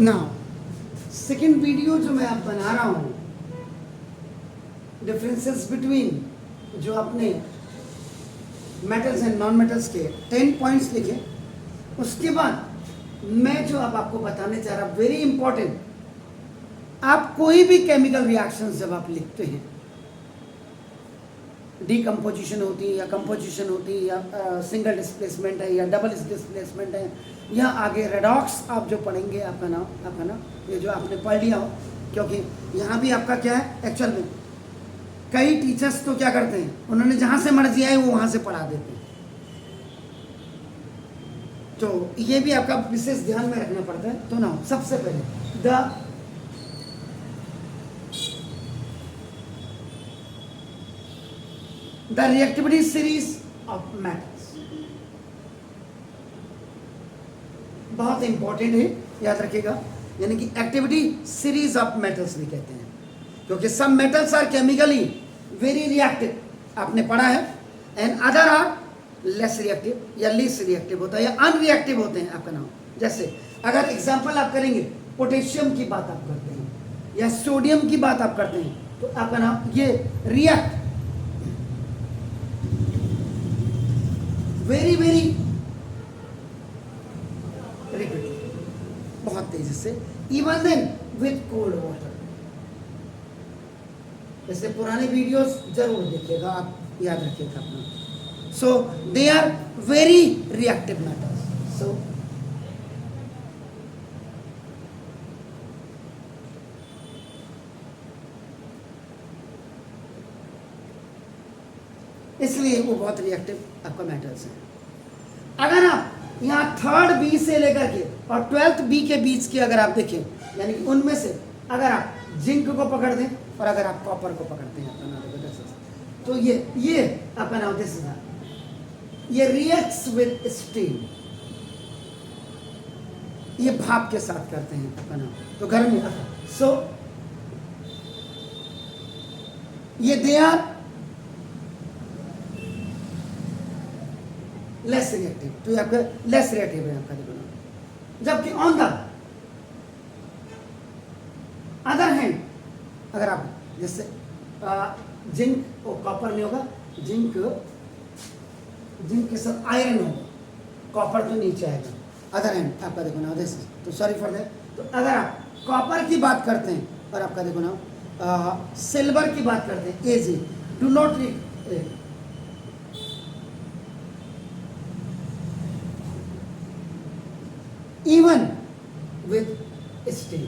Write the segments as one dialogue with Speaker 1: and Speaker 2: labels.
Speaker 1: Now second video जो मैं आप बना रहा हूँ, डिफरेंसेस बिटवीन जो अपने मेटल्स एंड नॉन मेटल्स के 10 पॉइंट्स लिखे, उसके बाद मैं जो अब आपको बताने चाह रहा हूँ वेरी इंपॉर्टेंट, आप कोई भी केमिकल रिएक्शंस जब आप लिखते हैं, डीकम्पोजिशन होती है या कंपोजिशन होती है या सिंगल डिस्प्लेसमेंट है या डबल डिस्प्लेसमेंट है या आगे रेडॉक्स आप जो पढ़ेंगे, आपका नाम ये जो आपने पढ़ लिया हो, क्योंकि यहाँ भी आपका क्या है एक्चुअल में कई टीचर्स तो क्या करते हैं, उन्होंने जहाँ से मर्जी आए वो वहाँ से पढ़ा देते हैं, तो ये भी आपका विशेष ध्यान में रखना पड़ता है। तो ना सबसे पहले the reactivity series of metals बहुत इंपॉर्टेंट है, याद रखिएगा, यानी कि एक्टिविटी सीरीज ऑफ मेटल्स भी कहते हैं, क्योंकि सब metals are chemically very reactive, आपने पढ़ा है, and other are less reactive या लीस रिएक्टिव होता है या अनरिएक्टिव होते हैं। आपका नाम जैसे अगर एग्जांपल आप करेंगे, पोटेशियम की बात आप करते हैं या सोडियम की बात आप करते हैं, तो आपका नाम ये रिएक्ट वेरी वेरी रिपीट, बहुत तेजी से, even then with cold water. जैसे पुराने वीडियोस जरूर देखिएगा, आप याद रखिएगा अपना। So they are very reactive metals. सो इसलिए वो बहुत रिएक्टिव आपका मेटल्स है। अगर आप यहाँ थर्ड बी से लेकर के और 12th बी के बीच की अगर आप देखें, यानी कि उनमें से अगर आप जिंक को पकड़ दें और अगर आप कॉपर को पकड़ते हैं, तो ये आपका नाम दिस इज, ये रिएक्ट्स विद स्टीम, ये भाप के साथ करते हैं आपका नाम, तो गर्मी। सो ये दे आर लेस रिएक्टिव, तो आपका लेस रिएक्टिव है आपका देखो ना। जबकि ऑन द अदर हैंड अगर आप जैसे जिंक और कॉपर नहीं होगा, जिंक के साथ आयरन होगा, कॉपर तो नीचे आएगा। अदर हैंड आपका देखो ना दिस, तो सॉरी फॉर दैट। तो अगर आप कॉपर की बात करते हैं और आपका देखो ना सिल्वर की बात करते हैं, Ag do not even with steam,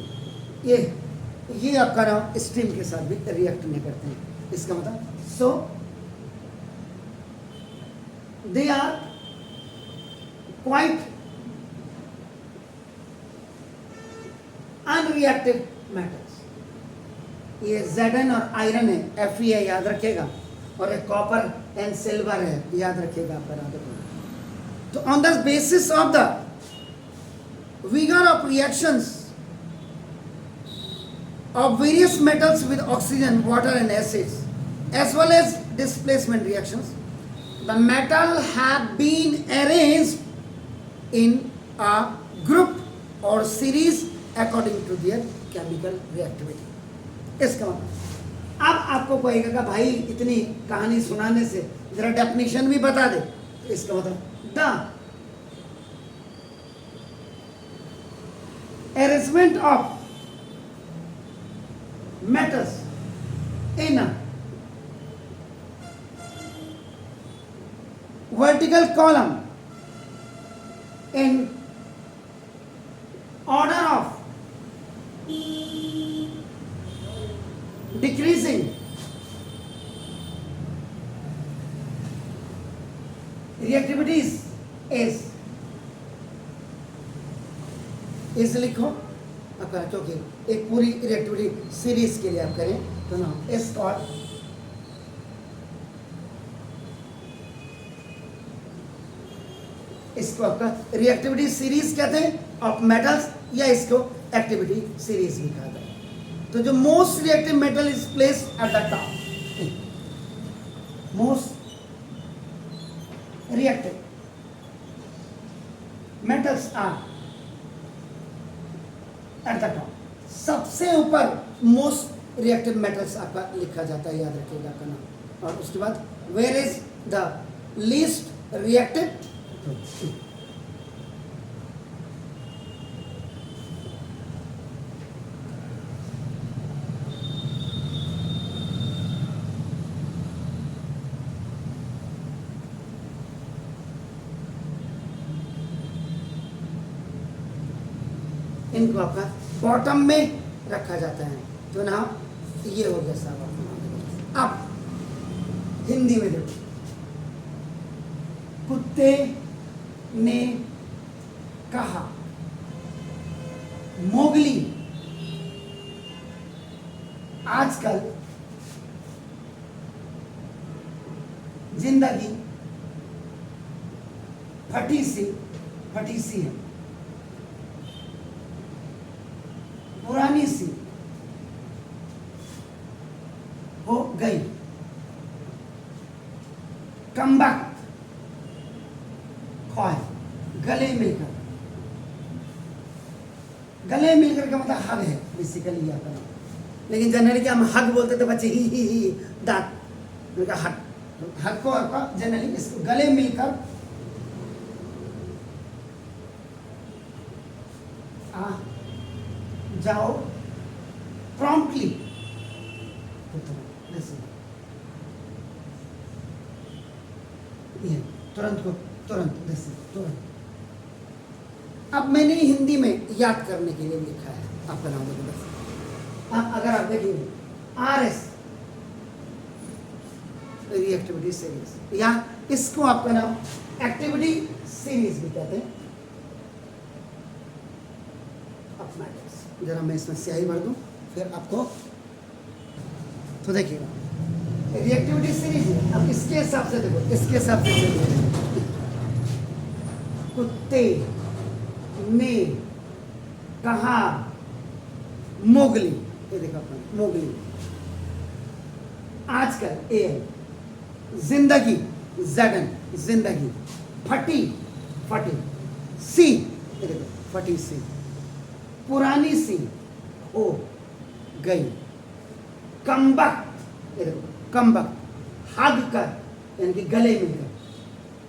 Speaker 1: ये आपका नाम स्टीम के साथ भी रिएक्ट नहीं करते हैं, इसका मतलब so they are quite unreactive metals. ये Zn और आयरन है, Fe है, याद रखिएगा, और एक कॉपर एंड सिल्वर है, याद रखिएगा आपका नाम। तो on the basis of the vigor of reactions of various metals with oxygen, water and acids, as well as displacement reactions, the metal have been arranged in a group or series according to their chemical reactivity. इसका मतलब अब आपको कहेगा कि भाई इतनी कहानी सुनाने से जरा डेफिनेशन भी बता दे, इसका मतलब the arrangement of metals in a vertical column in order of decreasing reactivities is इस लिखो आपका, क्योंकि एक पूरी रिएक्टिविटी सीरीज के लिए आप करें तो ना इस और इसको आपका रिएक्टिविटी सीरीज कहते हैं ऑफ मेटल्स, या इसको एक्टिविटी सीरीज भी कहते हैं। तो जो most reactive metal is placed at the top, most reactive metals are at the top, सबसे ऊपर मोस्ट रिएक्टिव मेटल्स आपका लिखा जाता है, याद रखिएगा आपका नाम। और उसके बाद where is the least reactive, इनको आपका बॉटम में रखा जाता है। तो ना ये हो गया साहब। अब हिंदी में देखो, कुत्ते ने कहा मोगली आजकल जिंदगी फटी सी है, पुरानी सी हो गई, कमबख्त ख्वाह, गले मिलकर का मतलब हग है बेसिकली आपका नाम, लेकिन जनरली क्या हम हग बोलते थे बच्चे, ही दांत उनका हग को आपका जनरली इसको गले मिलकर आ जाओ प्रॉम्प्टली, तुरंत। अब मैंने हिंदी में याद करने के लिए लिखा है आपका नाम देखो बस। अब अगर आप देखिए RS रिएक्टिविटी सीरीज, या इसको आपका नाम एक्टिविटी सीरीज भी कहते हैं। अब जरा मैं इसमें स्याही भर दूं फिर आपको, तो देखिएगा रिएक्टिविटी सीरीज है। अब इसके हिसाब से देखो, इसके हिसाब से कुत्ते ने कहा मोगली, ये देखो अपन मोगली आजकल जिंदगी ZN जिंदगी फटी सी, ये देखो फटी सी, पुरानी सी हो गई, कमबख्त, ये देखो कमबख्त, हग कर यानी कि गले मिलकर,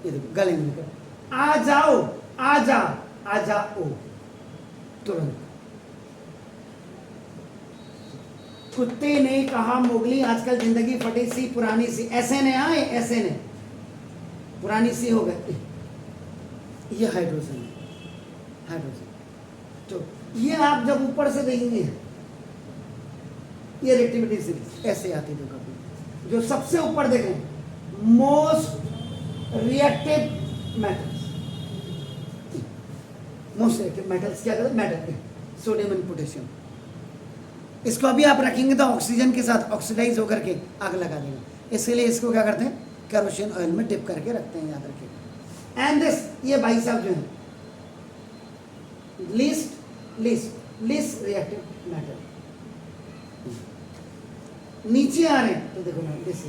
Speaker 1: ये देखो गले मिलकर, आ जाओ तुरंत। कुत्ते ने कहा मोगली आजकल जिंदगी फटी सी पुरानी सी, ऐसे ने आए, ऐसे ने पुरानी सी हो गई, ये हाइड्रोजन है, हाइड्रोजन। तो ये आप जब ऊपर से देखेंगे ये रिएक्टिविटी सीरीज ऐसे आती है, कभी जो सबसे ऊपर देखें most reactive metals, most reactive metals क्या कहते हैं, मेटल सोडियम एंड पोटेशियम। इसको अभी आप रखेंगे तो ऑक्सीजन के साथ ऑक्सीडाइज होकर के आग लगा देगा, इसलिए इसको क्या करते हैं केरोसिन ऑयल में डिप करके रखते हैं, याद रखिएगा। एंड दिस, ये भाई साहब जो है लीस्ट रिएक्टिव मैटर, नीचे आ रहे हैं तो देखो ना this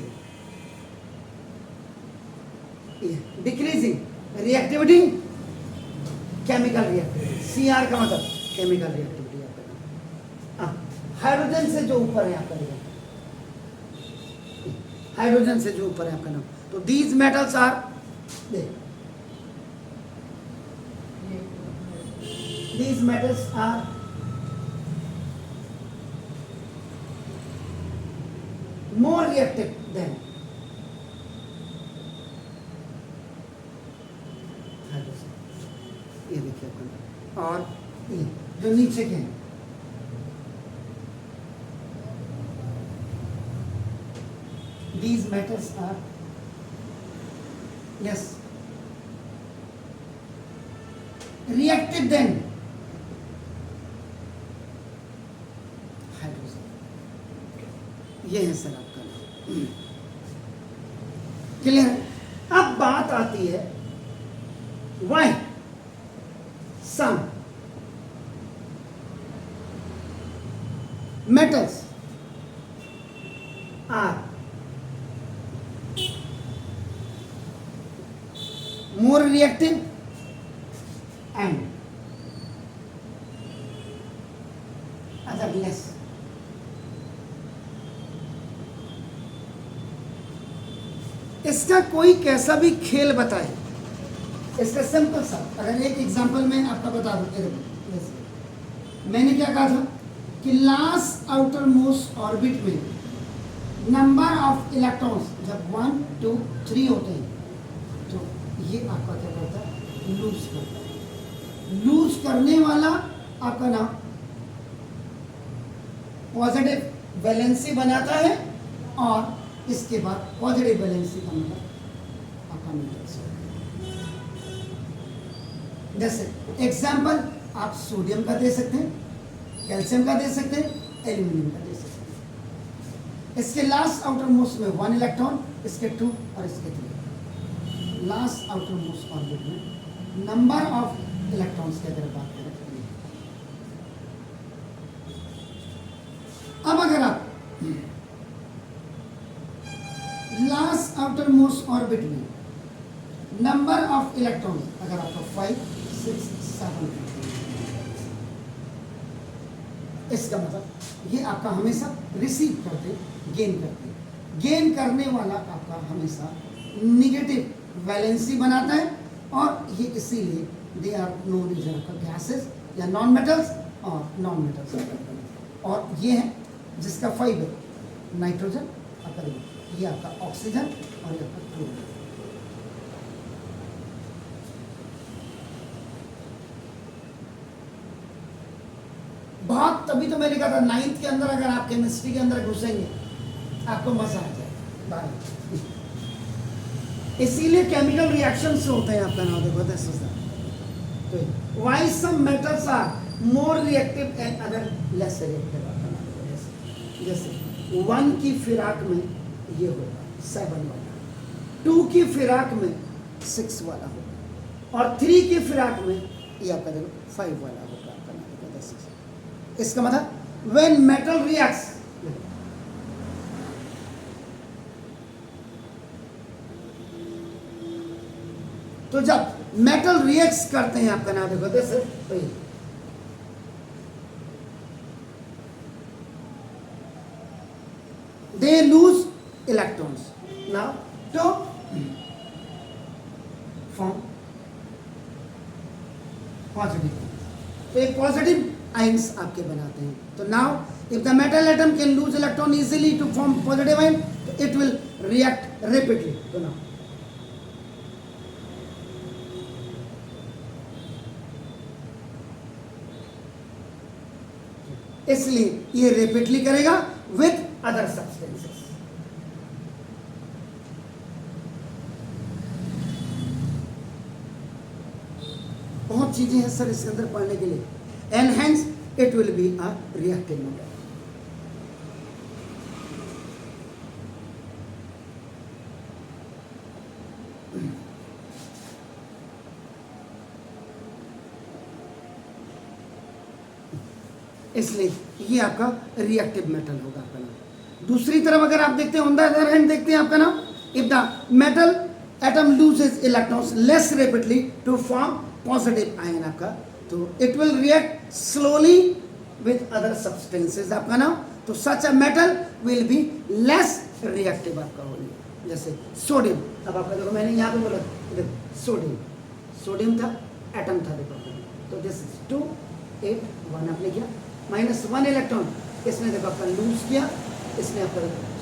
Speaker 1: decreasing reactivity, chemical reactivity, CR का मतलब केमिकल रिएक्टिविटी आपका। हाइड्रोजन से जो ऊपर है आपका नाम, हाइड्रोजन से जो ऊपर है आपका नाम, तो these metals are, these metals are more reactive than hydrogen। ये देखिए अपन, और ये जो नीचे के हैं these metals are less reactive than ये है सर आपका नाम, क्लियर है। अब बात आती है why some metals are more reactive and others less. इसका कोई कैसा भी खेल बताए, इसका सिंपल सा, अगर एक एग्जांपल मैं आपका बता दूं, मैंने क्या कहा था कि लास्ट आउटर मोस्ट ऑर्बिट में नंबर ऑफ इलेक्ट्रॉन्स जब 1 2 3 होते हैं तो ये आपका क्या करता है, लूज करता है। लूज करने वाला आपका नाम पॉजिटिव वैलेंसी बनाता है और इसके बाद पॉजिटिव वैलेंसी का मतलब आपका न्यूट्रल। जैसे एग्जांपल आप सोडियम का दे सकते हैं, कैल्शियम का दे सकते हैं, एल्यूमिनियम का दे सकते हैं। इसके लास्ट आउटर मोस्ट में 1 इलेक्ट्रॉन, इसके 2 और इसके 3। लास्ट आउटर मोस्ट ऑर्बिट में नंबर ऑफ इलेक्ट्रॉन्स की अगर बात करें, अब अगर आप लास्ट आउटर मोस्ट ऑर्बिट में नंबर ऑफ इलेक्ट्रॉन अगर आपका 5 6 7, इसका मतलब ये आपका हमेशा रिसीव करते, गेन करते। गेन करने वाला आपका हमेशा निगेटिव वैलेंसी बनाता है और ये इसीलिए दे आर नोन एज आपका गैसेस या नॉन मेटल्स और नॉन मेटल्स। और ये है जिसका 5 है नाइट्रोजन, आपका ये आपका ऑक्सीजन और ये आपका क्लोरीन। बहुत, तभी तो मैंने कहा था 9th के अंदर अगर आप केमिस्ट्री के अंदर घुसेंगे आपको मजा आ जाएगा। इसीलिए केमिकल रिएक्शंस होते हैं आपका नाम देखो दिस इज तो why some metals are more reactive and other less reactive. जैसे 1 की फिराक में ये होगा 7 वाला, 2 की फिराक में 6 वाला होगा और 3 की फिराक में ये आपका देखो 5 वाला होगा आपका नाम देखो दिस इज। इसका मतलब व्हेन मेटल रिएक्ट्स, तो जब मेटल रिएक्ट्स करते हैं आपका नाम देखो this is, they lose electrons now to form positive। तो ये पॉजिटिव आयंस आपके बनाते हैं। तो now if the metal atom can lose electron easily to form positive ion, तो इट विल रिएक्ट रैपिडली। तो नाउ इसलिए ये रैपिडली करेगा विथ अदर सब्सटेंसेस। बहुत चीजें हैं सर इसके अंदर पढ़ने के लिए, and hence it will be a reactive metal. इसलिए ये आपका रिएक्टिव मेटल होगा आपका नाम। दूसरी तरफ अगर आप देखते हैं ऑन द अदर हैंड देखते हैं आपका नाम, if the metal atom loses electrons less rapidly to form positive ion आपका, तो it will react slowly with other substances आपका नाम। तो such a metal will be less reactive आपका होगी। जैसे सोडियम, अब आपका देखो मैंने यहाँ पे बोला देखो सोडियम था, एटम था देखो, तो दिस 2 8 1 आपने किया, -1 इलेक्ट्रॉन इसने देखो आपका लूज किया, इसने आपका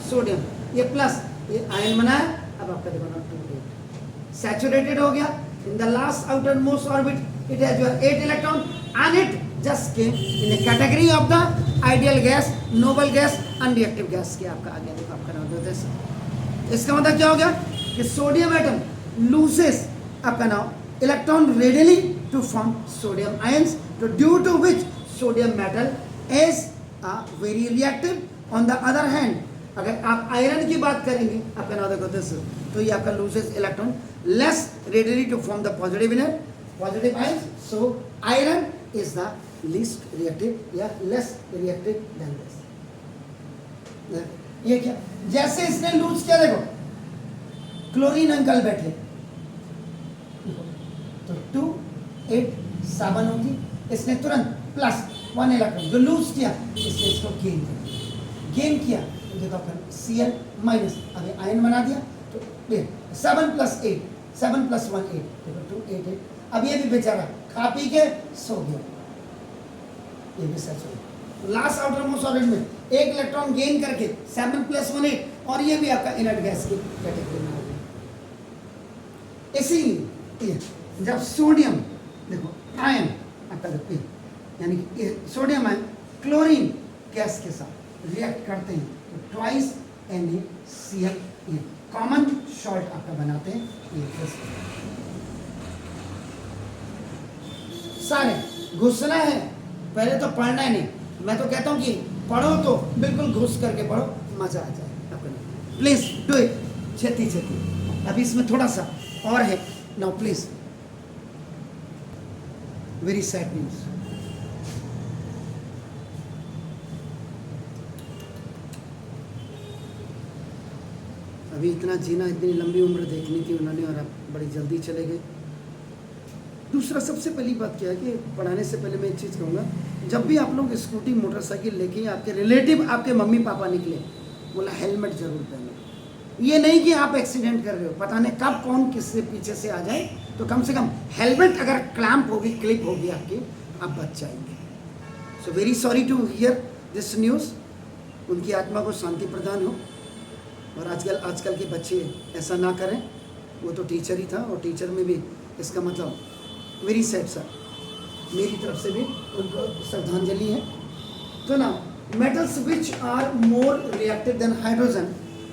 Speaker 1: सोडियम ये प्लस ये आयन बनाया, अब आपका देखो ना 2 8 सैचुरेटेड हो गया। In the last outer most orbit it has your 8 electron and it just came in the category of the ideal gas, noble gas, unreactive gas के आपका आ गया। देखो आपका नाम होता है। इसका मतलब क्या हो गया कि सोडियम एटम लूजेस आपका नाम electron readily to form sodium ions, तो due to which sodium metal is very reactive. On the other hand अगर आप आयरन की बात करेंगे आपका नाम देखो दिस, तो ये आपका loses electron less readily to form the positive ions, so iron is the least reactive या लेस रिएक्टिव देन दिस। ये क्या, जैसे इसने लूज किया देखो क्लोरीन अंकल बैठे, तो 2 8 7 होगी, इसने तुरंत प्लस 1 इलेक्ट्रॉन जो लूज किया इससे इसको गेन कर, गेन किया तो देखो अपन Cl माइनस, अभी आयन बना दिया तो 7 + 8, 7 + 1 8, देखो 2 8 8। अब ये भी बेचारा खा पी के सो गया, ये भी सच है। लास्ट आउटर मोस्ट ऑर्बिट में एक इलेक्ट्रॉन गेन करके 7 + 1 8, और ये भी आपका इनर्ट गैस की कैटेगरी में आ गया। इसीलिए जब सोडियम देखो आयन आपका देखो यानी कि सोडियम आयन क्लोरीन गैस के साथ रिएक्ट करते हैं तो ट्वाइस NaCl ये कॉमन सॉल्ट आपका बनाते हैं। ये सारे घुसना है, पहले तो पढ़ना है नहीं, मैं तो कहता हूँ कि पढ़ो तो बिल्कुल घुस करके पढ़ो, मजा आ जाए अपने। प्लीज डू इट छेती छेती। अभी इसमें थोड़ा सा और है, now please very sad news. अभी इतना जीना, इतनी लंबी उम्र देखनी थी उन्होंने और अब बड़ी जल्दी चले गए। दूसरा सबसे पहली बात क्या है कि पढ़ाने से पहले मैं एक चीज़ कहूँगा, जब भी आप लोग स्कूटी मोटरसाइकिल लेके आपके रिलेटिव आपके मम्मी पापा निकले, बोला हेलमेट जरूर पहनो। ये नहीं कि आप एक्सीडेंट कर रहे हो, पता नहीं कब कौन किससे पीछे से आ जाए, तो कम से कम हेलमेट अगर क्लैंप होगी, क्लिप होगी आपकी, आप बच जाएंगे। So very sorry to hear this news. उनकी आत्मा को शांति प्रदान हो। और आजकल के बच्चे ऐसा ना करें। वो तो टीचर ही था और टीचर में भी इसका मतलब वेरी सैड सर, मेरी तरफ से भी उनको श्रद्धांजलि है। तो ना metals which are more reactive than hydrogen,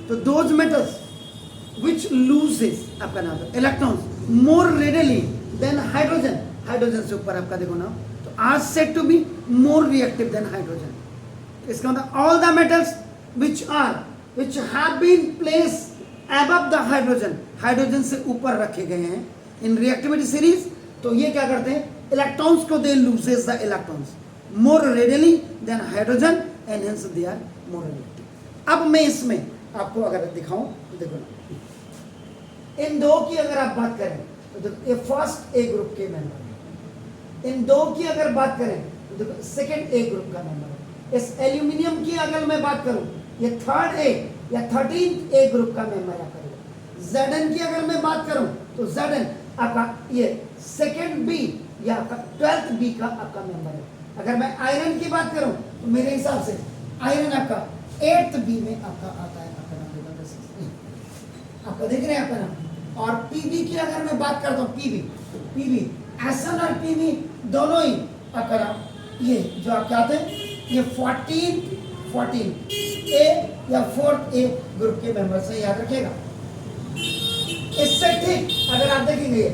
Speaker 1: तो दोज मेटल्स विच लूजेस आपका नाम electrons more readily than hydrogen, hydrogen से ऊपर आपका देखो ना, तो are said to be more reactive than hydrogen. इसका मतलब all the metals which have been placed above the hydrogen, hydrogen से ऊपर रखे गए हैं इन रिएक्टिविटी सीरीज, तो ये क्या करते हैं, इलेक्ट्रॉन्स को they loses the electrons more readily than hydrogen and hence they are more reactive. अब मैं इसमें आपको अगर दिखाऊं तो देखो ना, इन दो की अगर आप बात करें तो देखो ये फर्स्ट ए ग्रुप के मेंबर है। इन दो की अगर बात करें तो देखो सेकंड ए ग्रुप का मेंबर है। इस एल्यूमिनियम की अगर मैं बात करूं, ये थर्ड ए या 13th ए ग्रुप का मेंबर आपका। Zn की अगर मैं बात करूं तो Zn आपका ये सेकंड बी या आपका 12th बी का आपका मेंबर है। अगर मैं आयरन की बात करूं तो मेरे हिसाब से आयरन आपका 8th बी में आपका आता है, आपका नाम आपका देख रहे हैं आपका नाम। और पीबी की अगर मैं बात करता हूँ, पीबी Sn और पीबी दोनों ही आपका नाम ये जो आपके आते हैं, ये 14 ए या 4th ए ग्रुप के मेंबर से याद रखिएगा। इससे ठीक अगर आप देखेंगे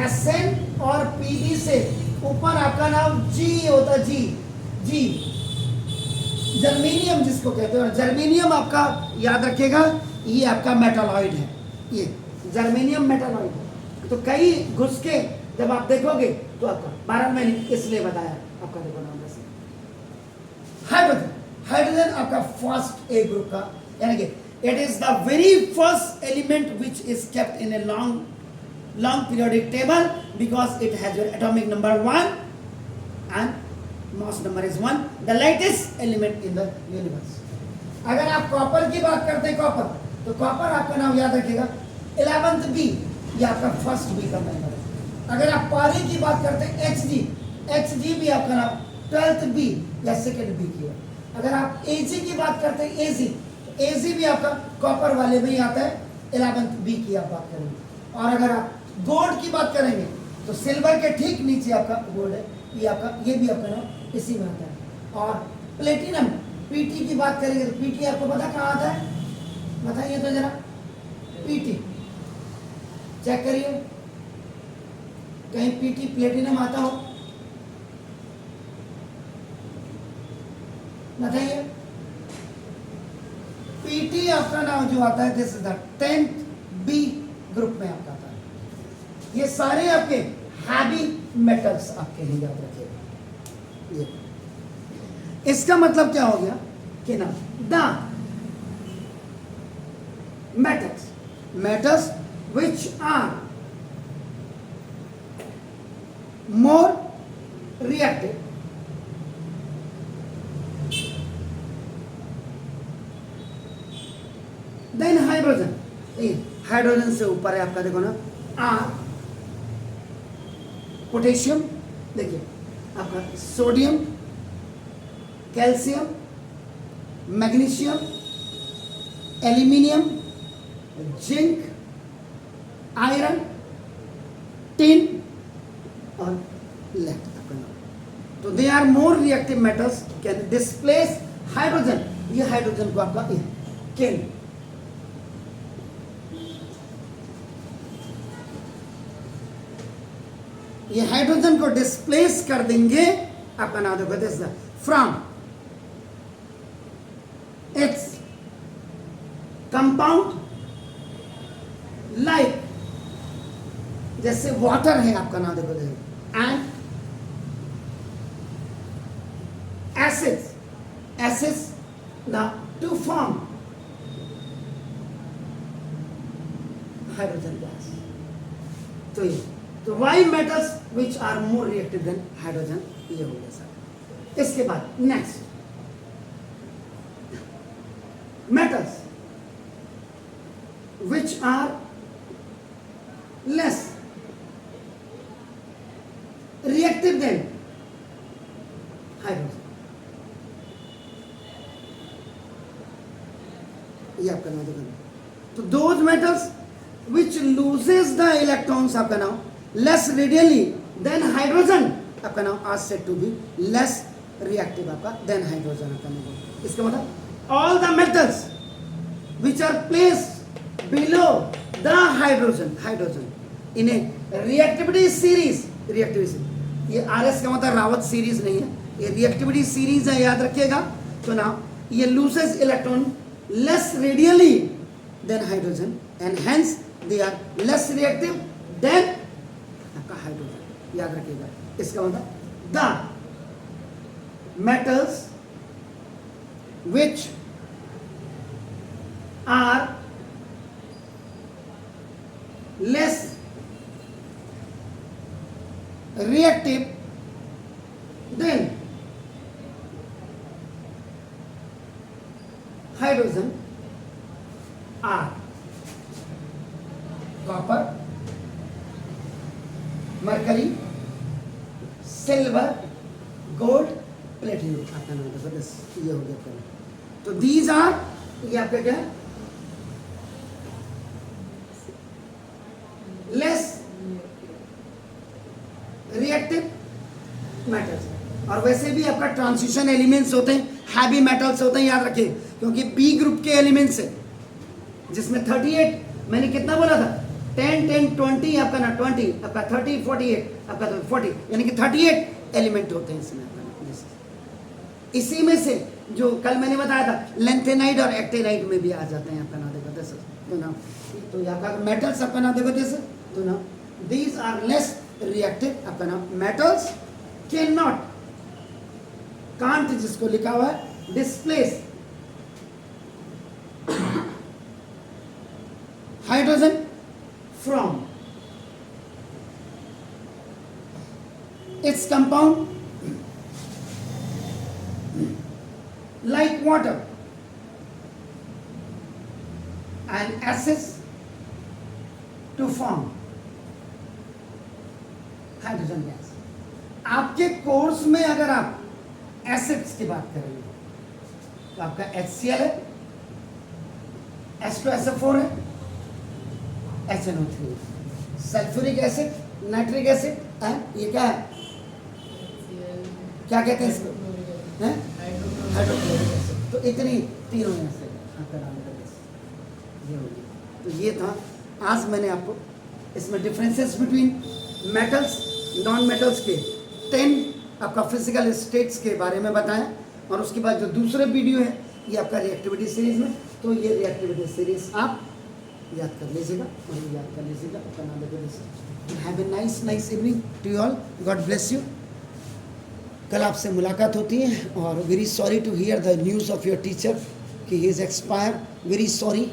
Speaker 1: Sn और Pb से ऊपर आपका नाम G होता है, जी जर्मेनियम जिसको कहते हैं। और जर्मेनियम आपका याद रखिएगा ये आपका मेटालॉइड है, ये जर्मेनियम मेटालॉइड है। तो कई घुस के जब आप देखोगे तो आपका 12 मैंने इसलिए बताया आपका देखो नाम से हाइड्रोजन आपका फर्स्ट ए ग्रुप का, यानी कि it is the very first element which is kept in a long periodic table because it has your atomic number 1 and mass number is 1, the lightest element in the universe. अगर आप copper की बात करते हैं, copper, तो copper आपका नाम याद रखिएगा 11th बी, ये आपका फर्स्ट बी का मेंबर है। अगर आप पानी की बात करते हैं Hg भी आपका नाम 12th बी या सेकेंड बी की है। अगर आप Ag की बात करते हैं Ag, तो Ag भी आपका कॉपर वाले में ही आता है, 11th बी की आप बात करेंगे। और अगर आप गोल्ड की बात करेंगे तो सिल्वर के ठीक नीचे आपका गोल्ड है, ये भी आपका नाम इसी में आता है। और प्लेटिनम Pt की बात करेंगे तो Pt आपको पता कहाँ आता है, बताइए तो जरा। Pt चेक करिए कहीं Pt प्लेटिनम आता हो, बताइए। Pt आपका नाम जो आता है this is the 10th B group में आपका आता है। ये सारे आपके हैवी मेटल्स आपके हैं, याद रखिएगा। ये इसका मतलब क्या हो गया कि ना the metals which are more reactive hydrogen, hydrogen से ऊपर है आपका, देखो ना, आर, पोटेशियम, देखिए आपका sodium, calcium, magnesium, aluminium, zinc, iron, tin और लेड आपका नाम। तो they are more reactive metals can displace hydrogen, ये हाइड्रोजन को आपका कैन, ये हाइड्रोजन को डिस्प्लेस कर देंगे आपका नाम देखो this from its compound, like जैसे वाटर है आपका नाम देखो, and acids, acids the to form hydrogen gas. तो ये तो why metals which are more reactive than hydrogen, ये हो गया सर। इसके बाद next metals which are less reactive than hydrogen, ये आपका नाम देखो। तो those metals which loses the electrons आपका नाम less radially than hydrogen आपका नाम are said to be less reactive आपका than hydrogen आपका नाम। इसका मतलब all the metals which are placed below the hydrogen in a reactivity series, ये RS का मतलब रावत सीरीज नहीं है, ये रिएक्टिविटी सीरीज है, याद रखिएगा। तो ना ये loses electron less radially than hydrogen and hence they are less reactive than hydrogen, याद रखिएगा। इसका मतलब the metals which are less reactive than hydrogen are copper, mercury, silver, gold, platinum आपका नाम देखो, बस ये हो गया। तो दीज आर, ये आपका क्या है, लेस रिएक्टिव मेटल्स। और वैसे भी आपका ट्रांजिशन एलिमेंट्स होते हैं, हैवी मेटल्स होते हैं, याद रखिए, क्योंकि बी ग्रुप के एलिमेंट्स है जिसमें 38, मैंने कितना बोला था, 10 10 20 आपका ना 20 आपका 30 48 आपका 40, यानी कि 38 एलिमेंट होते हैं इसमें। इसी में से जो कल मैंने बताया था लेंथेनाइड और एक्टेनाइड में भी आ जाते हैं आपका नाम देखो जैसे, तो ना तो यहाँ का मेटल्स आपका नाम देखो जैसे, तो ना दीज आर लेस रिएक्टिव आपका नाम मेटल्स कैन नॉट, कांट जिसको लिखा हुआ है displace hydrogen from its compound like water and acids to form hydrogen gas। आपके कोर्स में अगर आप एसिड्स की बात करेंगे तो आपका HCl है, H2SO4 है, HNO3, sulphuric acid, nitric acid है, ये क्या है, क्या कहते हैं इसको, हाइड्रोक्लोरिक एसिड। तो इतनी तीनों एसिड आपका नाम ये हो गया। तो ये था आज मैंने आपको इसमें differences between metals non metals के 10 आपका फिजिकल स्टेट्स के बारे में बताया, और उसके बाद जो दूसरे वीडियो है ये आपका रिएक्टिविटी सीरीज में, तो ये रिएक्टिविटी सीरीज आप याद कर लीजिएगा और याद कर लीजिएगा अपना नाम लेकर। Have a nice evening to you all, god bless you. कल आपसे मुलाकात होती है, और very sorry to hear the news of your teacher कि he is expire, very sorry